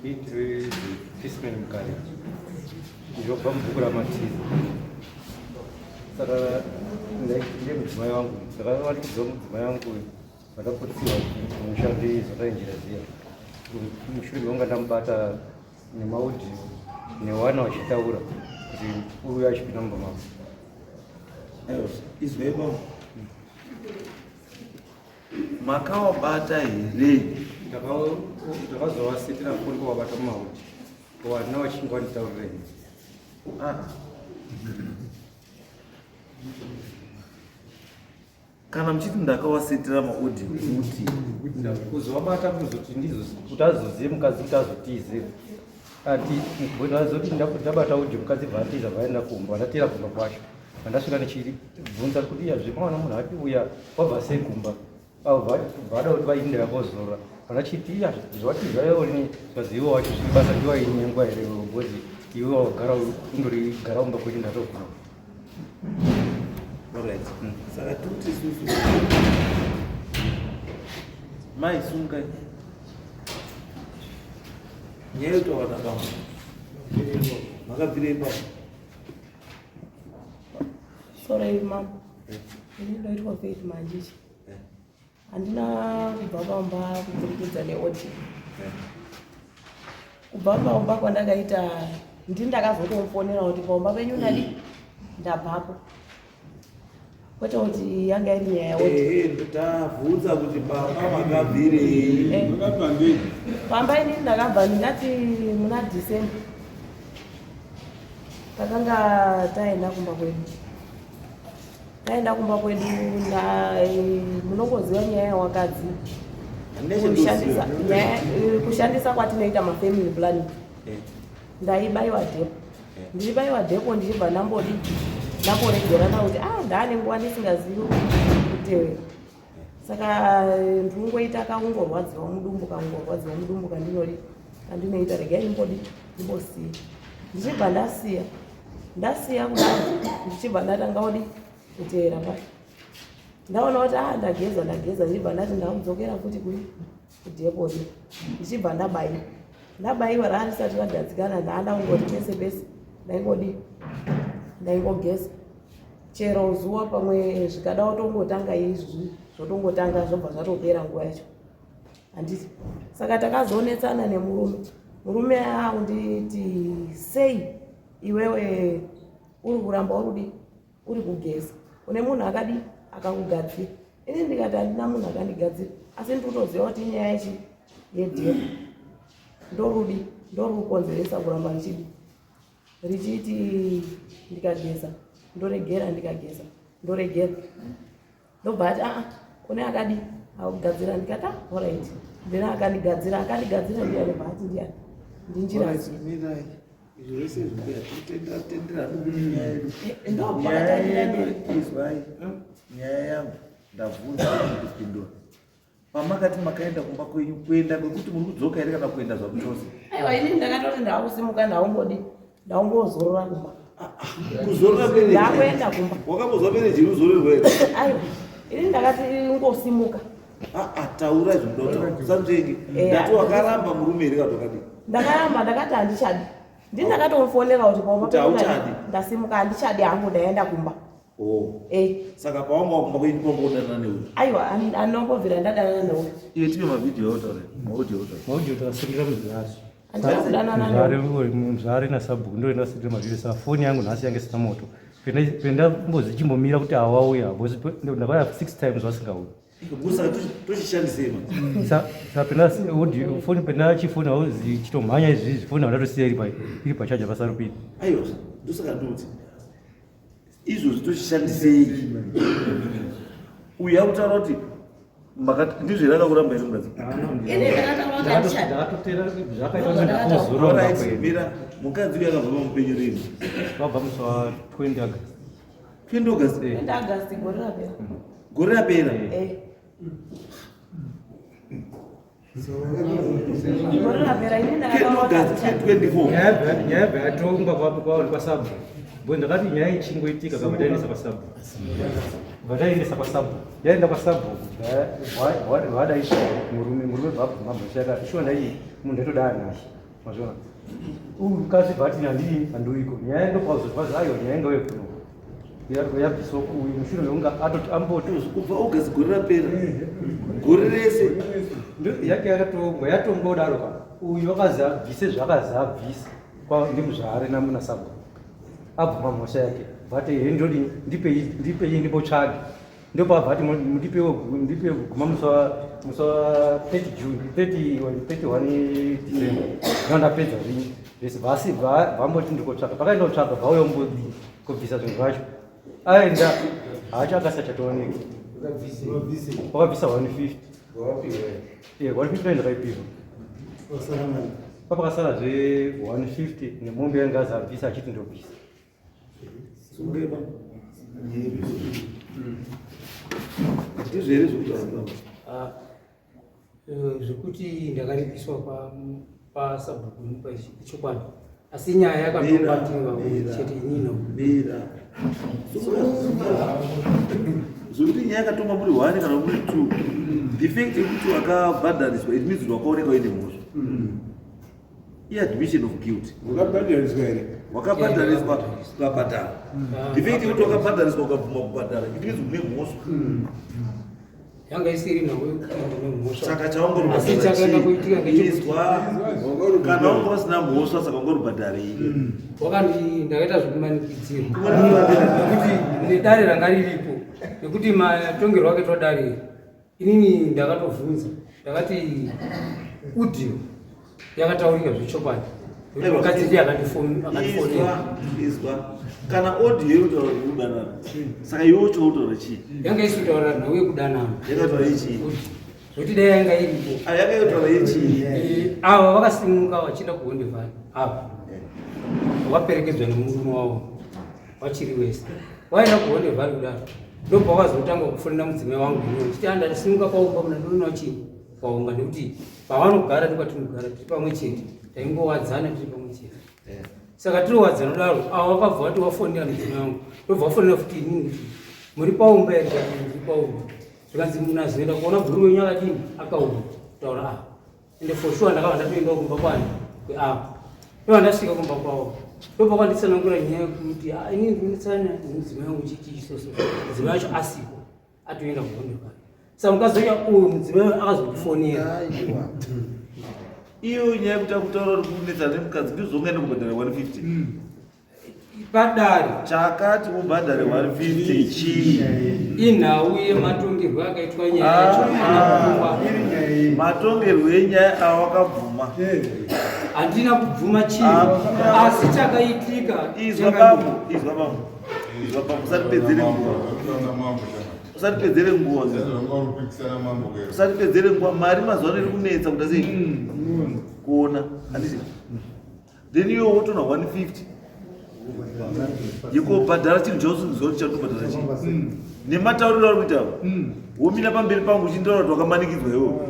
Itri fismen mkali ndiyobva mubhuku ramatizi saka ndiye mudzimai wangu ndakavanikidzwa mudzimai wangu vakapotsiwa mushandi zvakainjira ziya mushure mekunga ndamubata nemaudhiyo newana vachitaura kuti uyu achipinda mumba mavo. Izvebo makawabata here? Ndakazovasitira foni kuvabata mumaudhi wana vachinge vanditaurira ini. Kana muchiti ndakawasitira maudhi kuti kuzovabata kuzoti kuti azozive mukadzi kuti azotize ati azoti ndabata udhi mukadzi bvatiza vaenda kumba ndatera kumba kwacho vandasvika nechibvunza kuti zvemawana munhu ati uya wabva sei kumba vada kuti vaini ndakazorora vandachiti zvatizaoni zvazivo wacho zvibasa ndiwainyengwa here bhozi iwe wagara undorigara umba kuti ndatoguma. Alright. Saka tuti susu maisunga nyaya towana pamwe makabvire pamwe. Sorry mama, ndinoitwa Faith Manjichi. Handina kubva pamba kuburikidza neoti. Kubva pamba kwandakaita ndakazotomufonera kuti pamba penyu nadi ndabvapo. Kwete kuti yanga iri nyaya yaoti. Ndabvunza kuti pamba makabvirei? Pamba ini ndakabva ndingati muna December. Takanga taenda kumba kwedu. Taenda kumba kwedu munongoziva nyaya yewakadzi. Kushandisa kwatinoita mafamily planning. Ndaibayiwa dhepo. Ndichibayiwa dhepo ndichibva ndamboregerana kuti ndaane nguva ndisingazivi kutevera. Saka ndinongoita kaungorwadziwa mudumbu kandinoita regai ndimbosiya. Ndichibva ndasiya kudaro ndichibva ndatanga kutevera pacho. Ndaona kuti ndageza ndichibva ndati ndamudzokera futi kudhepo ndichibva ndabayiwa raandisati ragadzikana ndaanda kungoti pese ndaingogeza chero zuva pamwe zvikada kutongotanga izvi zvotongotanga zvobva zvatopera nguva yacho handiti. Saka takazoonetsana nemurume nditi sei iwewe uri kuramba uri kugeza une munhu akakugadzira. Ini ndikati handina munhu akandigadzira asi ndikutoziva kuti inyaya yedhepo ndorikukonzeresa kuramba richiti ndikageza ndoregera ndobva ati kune akugadzira ndikati alright ndina akandigadzira ndiani bhati ndiani ndinjirazi nyaya yangu ndabvunza kupindura pamakati makaenda kumba kwenyu kuenda kwekuti muri kudzoka here kana kuenda zvakutose? Aiwa ini ndakatoti ndakusimuka ndaumbozorora kumba. Kuzorora pene ndakuenda kumba wakambozwa pene chiri kuzororwa here? Aiwa ini ndakati ngosimuka. Taura izvondotaura samzvengi ndati wakaramba murume here kana wakadii? Ndakaramba ndakati handichadi. Ndakatomufonera kuti pauma ndasimuka handichadi hangu ndaenda kumba. Saka pawanga wakumba kwenyu kwambodanana neuyu? Aiwa andinombobvira ndadanana neuyu. Iwe tipe mavidhiyo autaure maudhiyo takasendera muzasi muzare nasabhuku ndoendasendera mavidhiyo. Saka foni yangu nhasi yange sina moto pendambozi chimbomira kuti awauya ndakauya 6 times vasingauyi. Saka toshishandisei saka foni pendachifoni auzi chitomhanya izvizvi foni andatosiya iri pachaja pasarupini. Aiwa ndosaka ndoti izvozvi toshishandisei. Uyu akutaura kuti ndizvo here akakuramba here mukadzi? Mira mukadzi uyu akabva pamupenyu rini? Vabva musi wa 20 August. 20 August? Gore rapera? Nyaya yabva yatongwa kwauri kwasabu bo ndakati nyaya ichingoitika kabva taendesa kwasabu. vataendesa kwasabu yaenda kwasabu wadaisha murume vabvumamashaka ishonda iyi munhu etodaa nashi mazvona ukazi bhati nandii handuiko nyaya ndopazozvazi ayo nyaya inga wekuno yabviswa uyu mushure meunga atoti amboti kubva august gore rapera gore rese yake yakatongwa yatongodaro kana uyu wakazi abvise zvakazi abvise ndimuzvaare namunasabu abvuma mhosva yake bhati hendodi ndipei ndimbotsvage ndopabhati ndipe kuguma musa 30 June 31 December ndandapedza rini zvese basi vamboti ndikotsvaga pakaenda kutsvaga vauya kubvisa zvinhu zvacho aenda hacho akasachatooneka wakabvisa 150 150 ndakaipiwa papakasara zve 150 nemombe yangazi abvisa achiti ndobvisa ndizvere zvekutaura zvekuti ndakaripiswa pasabhukuni pachikwadi asi nyaya yakatobatirwa chete inino zvokuti nyaya yakatongwa muri 1 kana muri 2 the fact yekuti wakabhadhariswa it means wakaoneka uine mhosva admission of guilt wakabhadhariswa ukabhadhara the fact yekuti wakabhadhariswa ukabvuma kubhadhara it means une mhosva yanga isiri saka chaongorobhadhara kana wanga usina mhosva saka ungorobhadharei ndakaita zvekumanikidzirwa nekuti nedare ranga riripo nekuti matongerwo ake twadare inini ndakatovhunza ndakati udhiyo yakataurika zvechokwadi akadziti akatifonera kana audio yotaura kudanana saka iwe uchautaura chii yanga isitaura nhau yekudanana yakataura yechii zvokuti dai yanga iripo yakaitaura yechii ava vakasimuka vachida kuondevhani apa vaperekedzwa nemurume wavo vachiri wese waenda kuondevhani kudaro ndobva wakazotanga kufonera mudzimai wangu chiti andasimuka paumba muna ndinoona chii paumba nekuti pavanogara tikwatinogara tiri pamwe chete taingowadzana tiri pamwe chete saka tirowadzana kudaro ava vakabva vati wafonera mudzimai wangu ndobva wafonera futi inini kuti muri paumba here kati muri paumba zvikanzi munazoenda kuona bhuru wenyu akadini akauma kutaura ende for sure ndakava ndatoendawo kumba kwani kweapa ndova ndasvika kumba kwavo ndobva kwanditsanangura nyaya yekuti inini ndinotsanana nemudzimai wangu chiti isoso mudzimai wacho asiko atoenda kuondekana saka mukazoita uyu mudzimai akazotifonera iyo nyaya yekuti akutaura uri kunetsana nemukadzi ndizongaenda kubhadhara 150 padare chakati ubhadhare 150 chii inhau yematongerwo akaitwa nyaya yacho matongerwo enyaya awakabvuma handina kubvuma chii asi chakaitika izwa bambo usatipedzere nguva mari mazuva iri kunetsa kuda sei kuona handisi then iwo wotona 150 yekubhadhara chinhu chausingizoti chatobhadhara chii nematauriro ari kuita womira pamberi pangu uchindaura kuti wakamanikidzwa iwo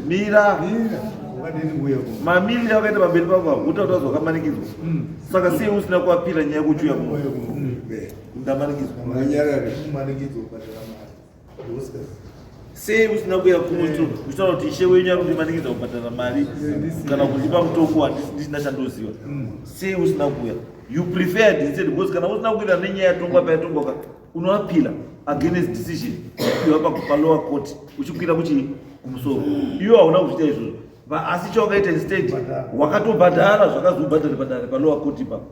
mira mamiriro akaita pamberi pangu apo utaura kuti wakamanikidzwa saka sei usina kuapira nyaya yekuchuya ndamanikidzwa sei usina kuya kumoto uchitaura kuti ishe wenyu ari kundimanikidza kubhadhara mari kana kundipa mutongo handisina chandoziva sei usina kuya you preferred instead because kana usina kuita nenyaya yatongwa payatongwa unoapila against decision iwa palower court uchikwira kumusoro iwo hauna kuchita izvozvo asi chawakaita instead wakatobhadhara zvakazobhadhare palower court ipapo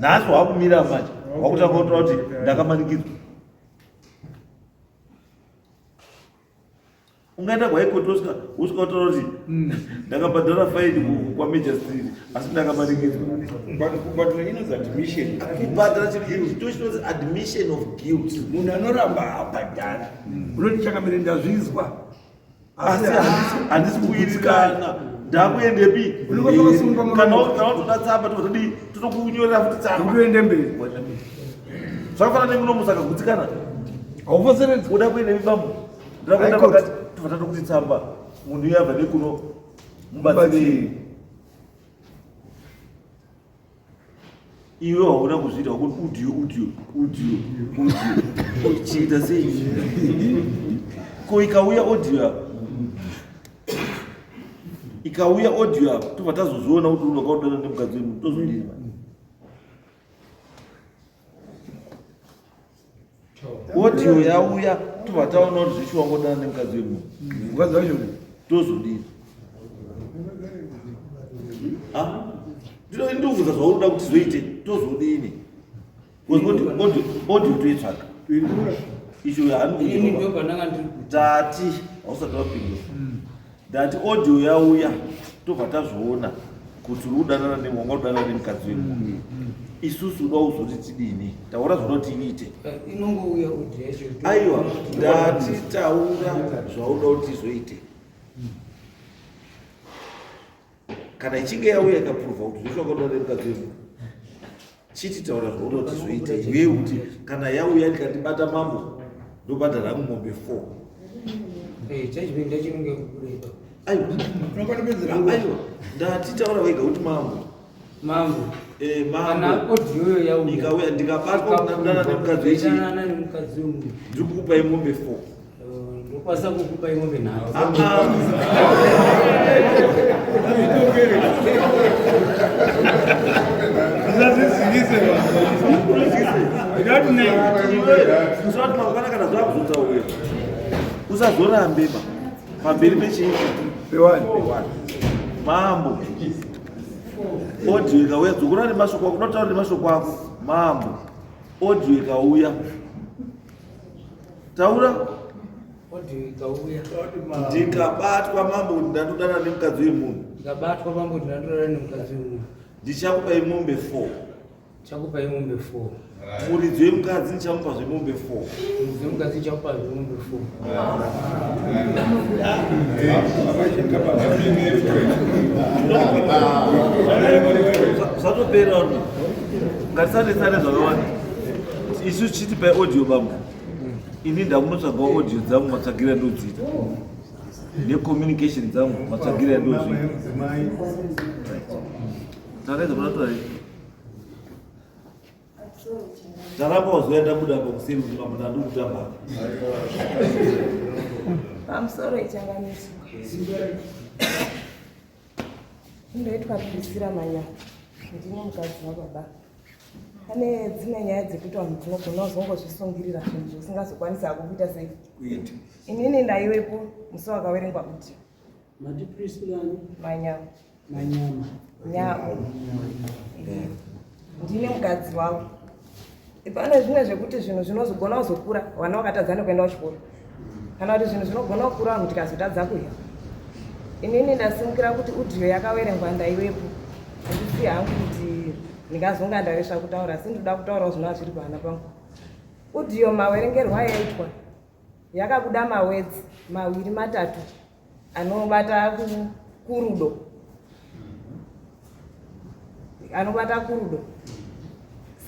nhasi wakumira manje wakutanga kutora kuti ndakamanikidzwa ungaenda kwaikoti usikautaura kuti ndakabhadhara faini kwamajor street asi ndakamanikidzwa kubhadhara chinhu admission of guilt munhu anoramba abhadhara unoti chakamire ndazvizwa asi handisi kuitikana ndakuendepi kana utoda tsamba tozodi totokunyorera futi tsamba uende mberi zvakafanana nemunomusaka gutsikana haufoseredzi uda kuendepi bambo ndakuenda pakati tofatata kuti tsamba munhu uyabva nekuno mubatsiri iwe waona kuzviita wakuti audio uchiita sei ko ikauya audio apo tobva tazoziona kuti unakaudana nemukadzi wemu tozodini audio yauya tobva taona kuti zvishi wangodana nemukadzi wemu mukadzi wacho tozodini ndinokuza zvaunoda kuti zoite tozodini audio toitsvaga isho dati hausati wapindura dati audio yauya tobva tazvoona kuti uri kudanana wanga kudanana nemukadzi wemu isusu uda kuzoti tidini taura zvoda kuti tiite aiwa dati taura zvauda kuti tizoite kana ichinge yauya ikapuruvha kuti zveshe wakadana nemukadzi wemu chiti taura zvauda kuti tizoite iwe kuti kana yauya ndikandibata mambo ndobata rangu mombe 4 aiwa ndati taura wega kuti mambo ikauya ndikabatwa kudana nemukadzi wechi ndikukupai mombe 4 ndokwanisa kukupai mombe 3 usati mangwana kana zvakuzotaurira usazorambeba pamberi pechii mambo audio ikauya dzokura nemashoko ako unotaura nemashoko ako mambo audio ikauya taura ndikabatwa mambo kuti ndandodana nemukadzi wemunhu ndichakupai mombe 4 muridzi wemukadzi ndichamupa zvemombe 4 zvatopera ngatisanesane zvakawanda isu chitipai audio bambo ini ndakunotsvaga audio dzangu matsvagira ndodzita necommunication dzangu matsvagira ndozvita takaedza munatorai ndaramba wazoenda buda pakuseri kuti mambo ndandikutamba pamusoro ichanganiso indoitwa Priscilla Manya ndine mukadzi wababa pane dzimwe nyaya dzekuti vanhu tinogona kuzongozvisungirira zvinhu zvisingazokwanisi hakukuita sei inini ndaiwepo musi wakaverengwa kuti Manyama ndine mukadzi wavo pane zvimwe zvekuti zvinhu zvinozogona kuzokura vana vakatadzana kuenda kuchikoro kana kuti zvinhu zvinogona kukura vanhu tikazotadza kuya inini ndasimukira kuti audio yakaverengwa ndaiwepo handisi hangu kuti ndingazonga ndaresva kutaura asi ndoda kutaurawo zvinova zviri pahana pangu audio maverengerwo ayaitwa yakabuda mawedzi 2-3 anobata kurudo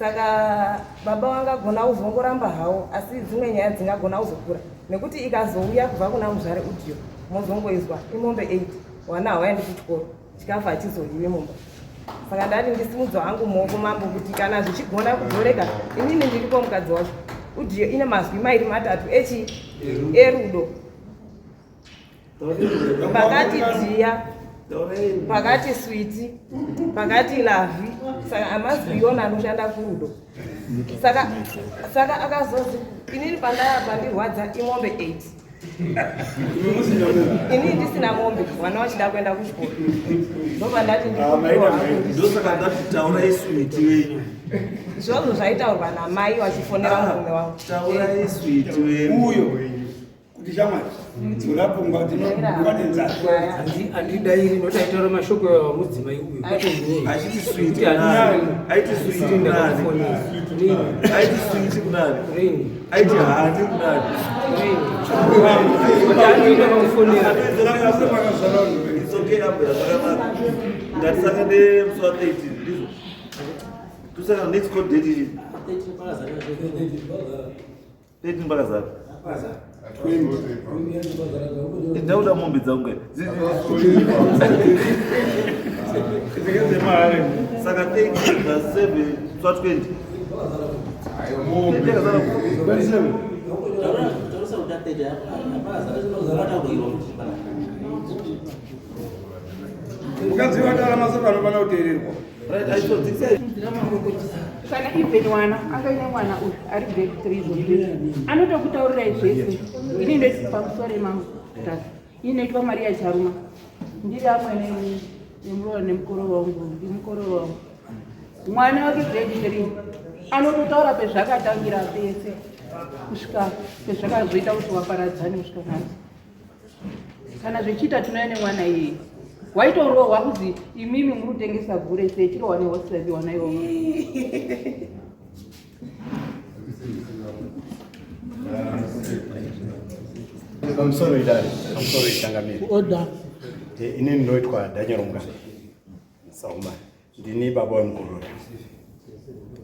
saka baba vangagona kuzongoramba hawo asi dzimwe nyaya dzingagona kuzokura nekuti ikazouya kubva kuna muzvare audio mozongoizwa imombe 8 wana havaendi kuchikoro chikafa chizoiwe mumba saka ndati ndisimudza hangu muoko mambo kuti kana zvichigona kudzoreka inini ndiripo mukadzi wacho audio ine mazwi 2-3 erudo pakati dhiya pakati switi pakati lavhi saka amazwi iwona anoshanda kurudo saka akazozi inini pandirwadza imombe 8 inini ndisina mombe vana vachida kuenda kuchikoro ndobva ndati ndosaka ndati taurai switi wenyu izvozvo zvaitaurwa namai vachifonera murume wavo taurai switi wenyu uyo kuti shamwari dzorapungwa ndinonenzaa handidairi notaitaura mashoko mudzimai uyu achiti switi kunani aiti switi kunani aiti switi kunani aiti handi kunani ngatisaka nemusi wa 13 ndizvo tusaka next court date 13 mpaka ndauda mombe dzangu Saka 30 plus 7 so 20. Ukaziva dala masana vana uteererwa. Right, I thought this is kana even mwana angaine mwana uyu ari grade 3 zvozvizvi anotokutaurirai zvese ini ndoiti pamusoro mangu tasi ini noitwa Maria Charuma ndiri amwe nemuroora nemukororo wangu ndimukororo wangu mwana wake grade 3 anototaura pezvakatangira pese kusvika pezvakazoita kuti waparadzane kusvika nhasi kana zvichiita tinoene mwana iyeye waitorohwa kuzi imimi murutengesa gure sechirohwa nehosirazi wana iwowo pamusoro itangamiri ini ndinoitwa Daniel Mungani Sauma ndini baba wemukorora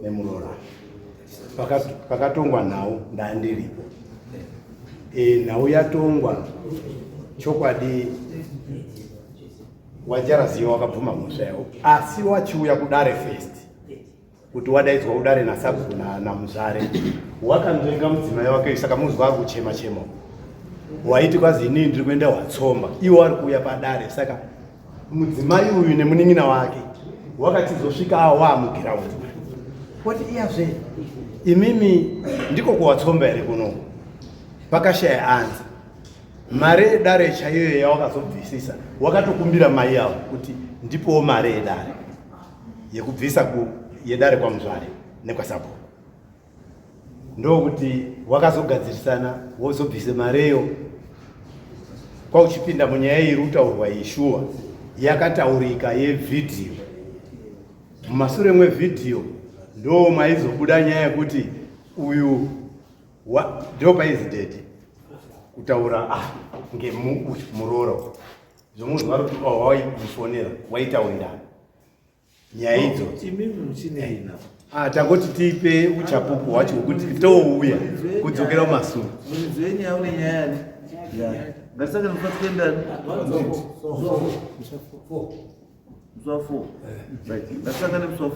nemuroora pakatongwa nhau ndandiripo nhau yatongwa chokwadi wajaraziwa wakabvuma mushayo asi wachiuya kudare first kuti wadaidzwa kudare naSabhu naMuzvare wakanzvenga mudzimai wake saka muzwa kuchema chema waiti kwazi inini ndiri kuenda Watsomba iwo ari kuuya padare saka mudzimai uyu nemunin'ina wake wakachizosvika awamugiraundi kuti iyazve imimi ndiko kuWatsomba here kuno pakashaya anza mare yedare chaiyo yawakazobvisisa wakatokumbira mai yavo kuti ndipowo mare yedare yekubvisa yedare kwaMuzvare nekwaSabhu ndokuti wakazogadzirisana wozobvise mareyo kwauchipinda munyaya iri kutaurwa yeshuwa yakataurika yevhidhiyo mumashure mwevhidhiyo ndo maizobuda nyaya yekuti uyu ndo paizidhedhi kutaura ngemuroora zvomuzwa kuti waimufonera waitaurira nyaya idzo tangoti tipe uchapupu wacho kuti touya kudzokera mumashure nyaya une nyayani ngasaka ndifatikuendani Mswa 4 right ngasaka ne Mswa 4